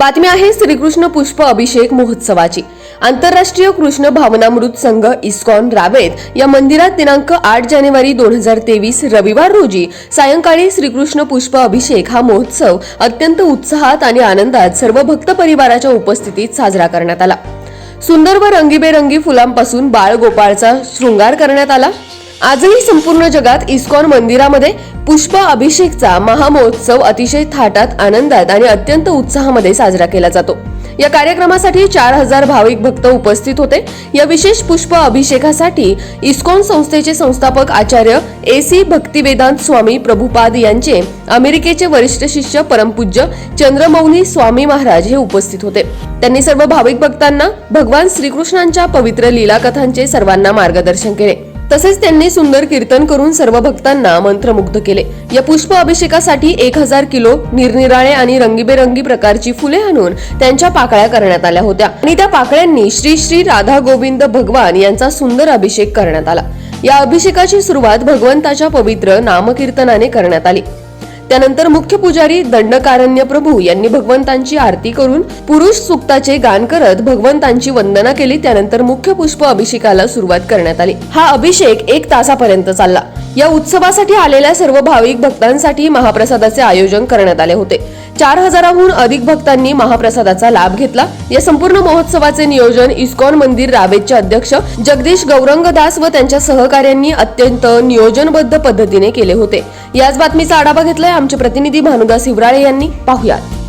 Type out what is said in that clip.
बातमी आहे श्रीकृष्ण पुष्प अभिषेक महोत्सवाची। आंतरराष्ट्रीय कृष्ण भावनामृत संघ इस्कॉन रावेत या मंदिरात दिनांक 8 जानेवारी 2023 रविवार रोजी सायंकाळी श्रीकृष्ण पुष्प अभिषेक हा महोत्सव अत्यंत उत्साहात आणि आनंदात सर्व भक्त परिवाराच्या उपस्थितीत साजरा करण्यात आला। सुंदर व रंगीबेरंगी फुलांपासून बाळ गोपाळचा शृंगार करण्यात आला। आजही संपूर्ण जगात इस्कॉन मंदिरामध्ये पुष्प अभिषेकचा महामहोत्सव अतिशय थाटात, आनंदात आणि अत्यंत उत्साहामध्ये साजरा केला जातो। या कार्यक्रमासाठी 4000 भाविक भक्त उपस्थित होते। या विशेष पुष्प अभिषेकासाठी इस्कॉन संस्थेचे संस्थापक आचार्य AC भक्तिवेदांत स्वामी प्रभुपाद यांचे अमेरिकेचे वरिष्ठ शिष्य परमपूज्य चंद्रमौली स्वामी महाराज हे उपस्थित होते। त्यांनी सर्व भाविक भक्तांना भगवान श्रीकृष्णांच्या पवित्र लीला कथांचे सर्वांना मार्गदर्शन केले। तसेच त्यांनी सुंदर कीर्तन करून सर्व भक्तांना मंत्रमुग्ध केले। या पुष्प अभिषेकासाठी 1000 किलो निरनिराळे आणि रंगीबेरंगी प्रकारची फुले आणून त्यांच्या पाकळ्या करण्यात आल्या होत्या आणि त्या पाकळ्यांनी श्री श्री राधा गोविंद भगवान यांचा सुंदर अभिषेक करण्यात आला। या अभिषेकाची सुरुवात भगवंताच्या पवित्र नामकीर्तनाने करण्यात आली। त्यानंतर मुख्य पुजारी दंडकारण्य प्रभू यांनी भगवंतांची आरती करून पुरुष सूक्ताचे गान करत भगवंतांची वंदना केली। त्यानंतर मुख्य पुष्प अभिषेकाला सुरुवात करण्यात आली। हा अभिषेक 1 तासापर्यंत चालला। या उत्सवासाठी आलेल्या सर्व भाविक भक्तांसाठी महाप्रसादाचे आयोजन करण्यात आले होते। 4000हून अधिक भक्तांनी महाप्रसादाचा लाभ घेतला। या संपूर्ण महोत्सवाचे नियोजन इस्कॉन मंदिर रावेतचे अध्यक्ष जगदीश गौरंगदास व त्यांच्या सहकाऱ्यांनी अत्यंत नियोजनबद्ध पद्धतीने केले होते। याच बातमीचा आढावा घेतलाय आमचे प्रतिनिधी भानुदास हिवराळे यांनी। पाहुयात।